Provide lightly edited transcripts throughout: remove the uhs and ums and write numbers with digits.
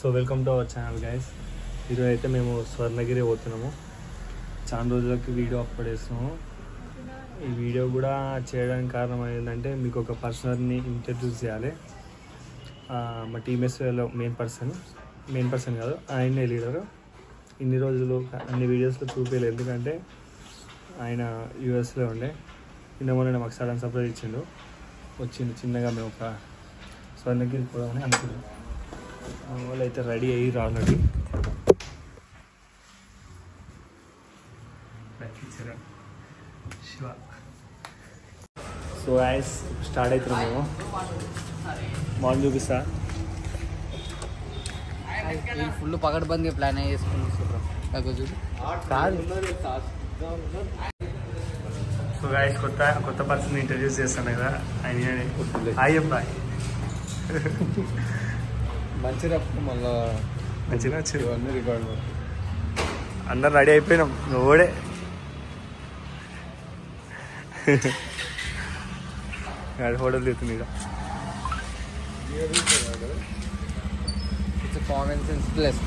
So welcome to our channel guys. ఈరోజు అయితే మేము స్వర్ణగిరి పోతున్నాము. చాలా రోజులకి వీడియో అప్లోడ్ చేస్తున్నాము. ఈ వీడియో కూడా చేయడానికి కారణం ఏంటంటే మీకు ఒక పర్సన్ని ఇంట్రడ్యూస్ చేయాలి. మా టీఎంఎస్లో మెయిన్ పర్సన్ కాదు, ఆయనే లీడరు. ఇన్ని రోజులు అన్ని వీడియోస్లో చూపించలేదు, ఎందుకంటే ఆయన యూఎస్లో ఉండే. మొన్న మాకు సడన్ సర్ప్రైజ్ ఇచ్చిండు. వచ్చింది చిన్నగా మేము ఒక స్వర్ణగిరి పోదామని అనుకున్నాం. వాళ్ళు అయితే రెడీ అయ్యి already. Shiva so as start అవుతున్నాం మేము. మార్నింగ్ చూపిస్తా. ఫుల్ పకడ్బందీగా ప్లాన్ చేసుకున్నాం. సో గాయస్ కొత్త పర్సన్ ఇంట్రడ్యూస్ చేస్తాను కదా, ఆయన అబ్బాయి మంచిగా మంచిగా రికార్డు. అందరు రెడీ అయిపోయినాం, ఓడే ఫోటోలు తీస్తుంది. ఇక కామన్ సెన్స్ ప్లస్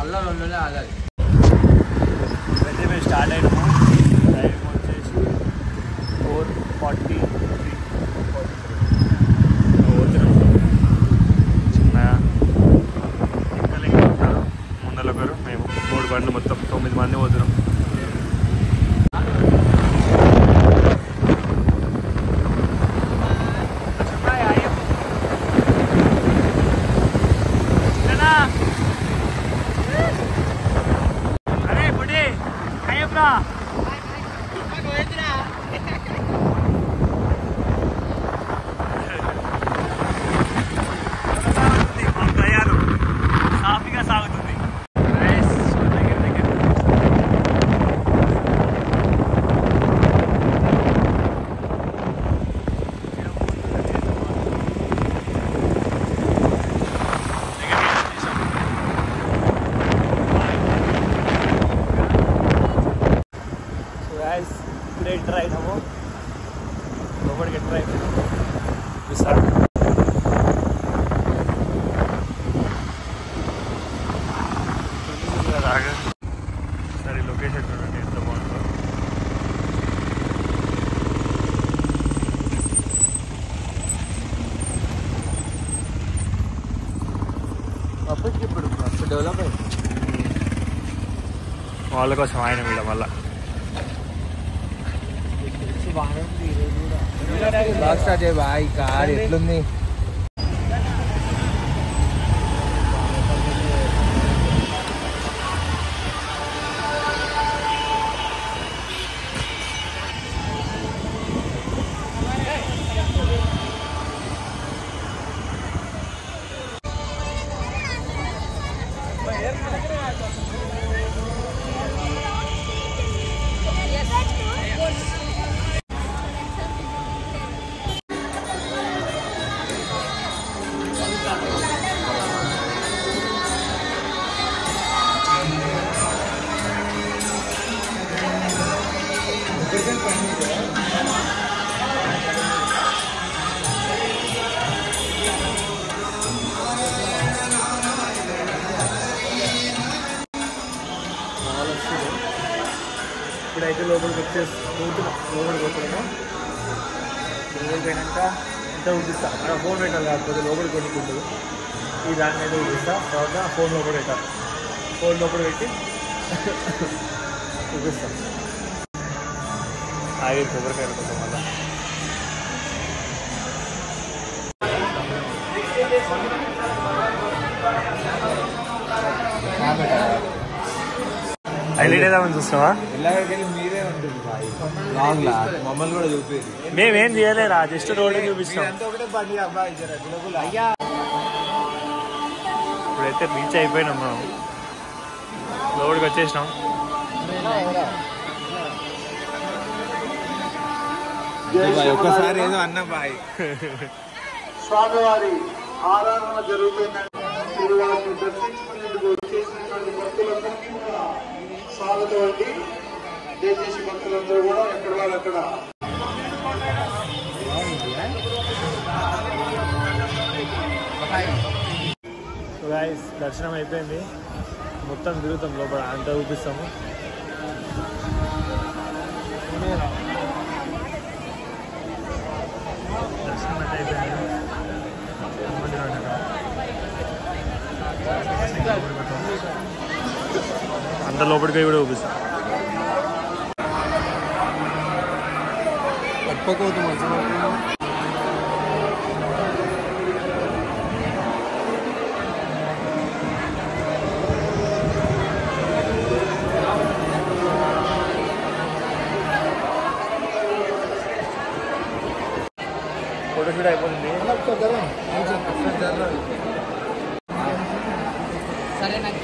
అల్లా రెండునే ఆగాలి. అయితే మేము స్టార్ట్ అయినాము. టైం వచ్చేసి 4:43 పోతున్నాం. చిన్నగా ఇంకా ఉంటారు ముందర ఒకరు, మేము 3 బండ్లు మొత్తం 9 మంది పోతున్నాం. ఇప్పుడే ఎంటర్ అయినాము, లోపలికి ఎంటర్ అయిపోయినాము. చూస్తారు సరే లొకేషన్ చూడండి ఎంత బాగుంటుందో. అప్పటికి ఇప్పుడు అప్పుడు డెవలప్ అయింది. వాళ్ళ కోసం ఆయన వీళ్ళ మళ్ళా బాయ్ కార్ ఎట్లుంది. ఇప్పుడైతే లోపలికి లోపలికి పోతున్నాము. లోపలికి పోయినాక ఎంత చూపిస్తా. అక్కడ ఫోన్ పెట్టాలి, కాకపోతే లోపలికి కొనుక్కుంటుంది. ఈ దాన్ని అయితే చూపిస్తా. తర్వాత ఫోన్ లోపల పెట్టాలి. ఫోన్ లోపల పెట్టి చూపిస్తాం. ఆగి కొబ్బరికాయ పెడతాం మళ్ళీ. హైలైట్ ఏదామని చూస్తావా? మీరే ఉంటుంది మమ్మల్ని కూడా చూపేది. మేమేం చేయలేరా, జస్ట్ రోడ్డు చూపిస్తాం. ఇప్పుడైతే రీచ్ అయిపోయినాం, మనం లోపలికి వచ్చేసినాం. ఒక్కసారి ఏదో అన్న బాయ్. స్వామివారి ఆరాధన జరుగుతుందండి. దర్శించుకునేందుకు వచ్చేసినటువంటి భక్తులందరికీ కూడా స్వాగతం అండి. దయచేసి భక్తులందరూ కూడా ఎక్కడ వాళ్ళు అక్కడ Hi. గాయస్ దర్శనం అయిపోయింది, మొత్తం తిరుగుతాం లోపల అంతా చూపిస్తాము. దర్శనం అయితే అయిపోయింది, అంత లోపలికి కూడా చూపిస్తాం. ఫోటోషూట్ అయిపోతుంది. సరే నాకు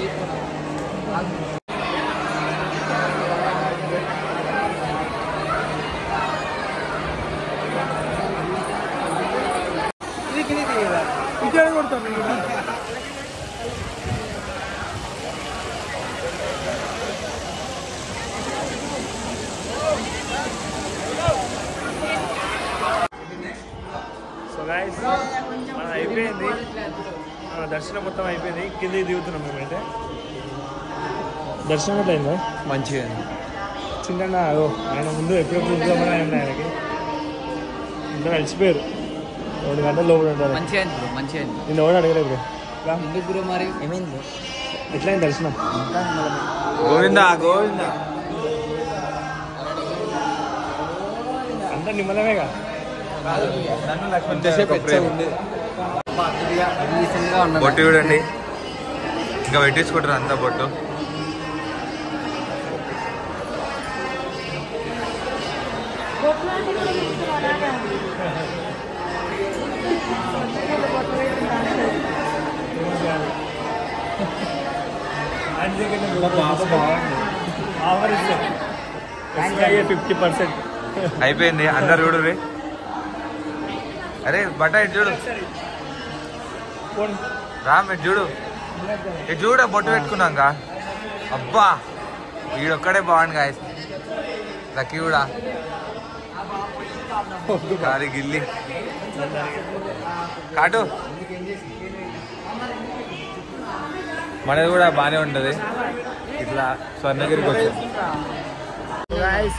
సో గైస్ మన అయిపోయింది, దర్శనం మొత్తం అయిపోయింది, కిందకి దిగుతున్నాం మేమైతే. దర్శనం ఎట్లా అయిందో మంచిగా చిన్న ఆయన ముందు ఎప్పుడెప్పుడు చూద్దామని ఆయన ఆయనకి అందరూ అలసిపోయారు. 2 గంటల లోపల ఉంటారు. మంచిగా నిన్న ఎవరు అడగలేదు బ్రో. ఎందుకు బ్రో మరి ఏమైంది? ఎట్లయింది దర్శనం? గోవిందా గోవిందా అంతా నిమ్మలమేగా. బొట్టు చూడండి, ఇంకా పెట్టించుకుంటారు అంతా బొట్టు. ఆఫర్ ఇస్తారు 50%. అయిపోయింది, అందరు చూడు రే. అరే బట్ట ఇటు చూడు, రామ్ ఇటు చూడు, ఇటు చూడ బొట్టు పెట్టుకున్నాక. అబ్బా వీడొక్కడే బాగుంది గాయస్. లక్కీ కూడా కాలి గిల్లి కాటు మనది కూడా బాగానే ఉంటుంది. ఇట్లా స్వర్ణగిరికి వచ్చాం.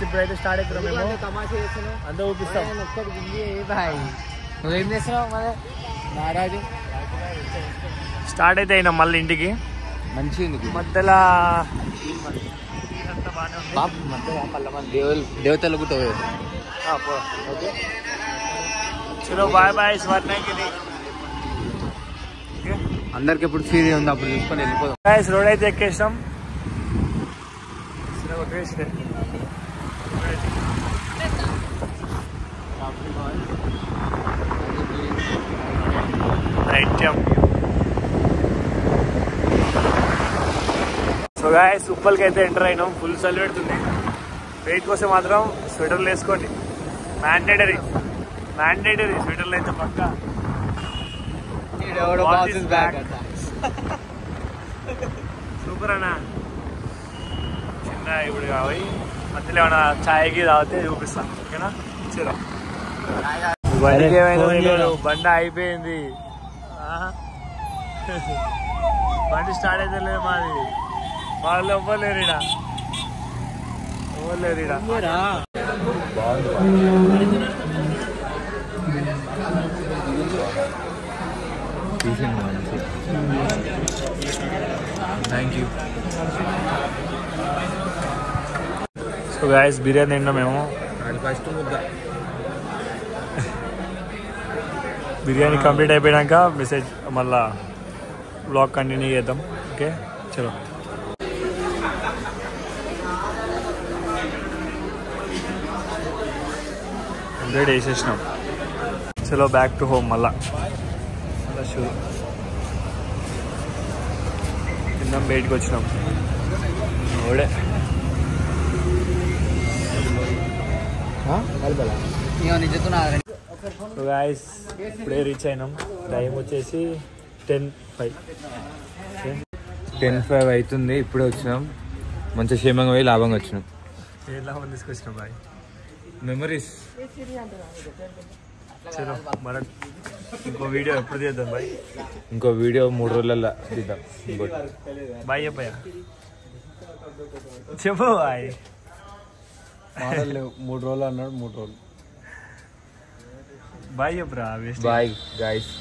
ఇప్పుడైతే స్టార్ట్ అవుతున్నాం మేము, అంతా చూపిస్తాం. నువ్వేం చేస్తున్నావు మరి నారాజు? స్టార్ట్ అయితే అయినా మళ్ళీ ఇంటికి మంచిగా మధ్యలో దేవతలు కూడా ఓకే. చలో బాయ్ బాయ్ స్వర్ణగిరి. అందరికి ఎప్పుడు ఫ్రీ ఉంది అప్పుడు చూసుకొని వెళ్ళిపోదాం. గాయస్ రోడ్ అయితే ఎక్కేసాం. సో గాయస్ ఉప్పల్కి అయితే ఎంటర్ అయినాం. ఫుల్ చలి పెడుతుంది. వెయిట్ కోసం మాత్రం స్వెటర్లు వేసుకోండి, మ్యాండేటరీ స్వెటర్లు అయితే పక్కా. సూపర్ అన్నా. చిన్న ఇప్పుడు కావాలి మధ్యలో ఏమైనా ఛాయ్కి తాగితే చూపిస్తాను, ఓకేనా? చలో బండి అయిపోయింది, బండి స్టార్ట్ అయితే లేదు మాది. వాళ్ళు ఎవ్వలేరు ఈడ, ఎవ్వలేరు ఈడ. Thank you. So guys biryani తిన్నా మేము. ఫస్ట్ ముద్ద బిర్యానీ కంప్లీట్ అయిపోయాక మెసేజ్ మళ్ళా బ్లాగ్ కంటిన్యూ చేద్దాం, ఓకే? చలో హండ్రెడ్ వేసేసినాం. చలో బ్యాక్ టు హోమ్. మళ్ళా షూ తిన్నాం, బయటికి వచ్చినాం. ఓడే సో గాయస్ ఇప్పుడే రీచ్ అయినాం. టైం వచ్చేసి 10:05 అవుతుంది. ఇప్పుడే వచ్చినాం, మంచిగా క్షేమంగా పోయి లాభంగా వచ్చినాం. ఏ లాభం తీసుకొచ్చినాం బాయ్? మెమరీస్. చలో భరత్ ఇంకో వీడియో ఎప్పుడు తీద్దాం బాయ్? ఇంకో వీడియో 3 రోజులలో తీద్దాం. బాయ్ చెప్పయ్యా, చెప్పు బాయ్. 3 రోజులు అన్నాడు, 3 రోజులు. బాయ్ చెప్పురా. Bye guys.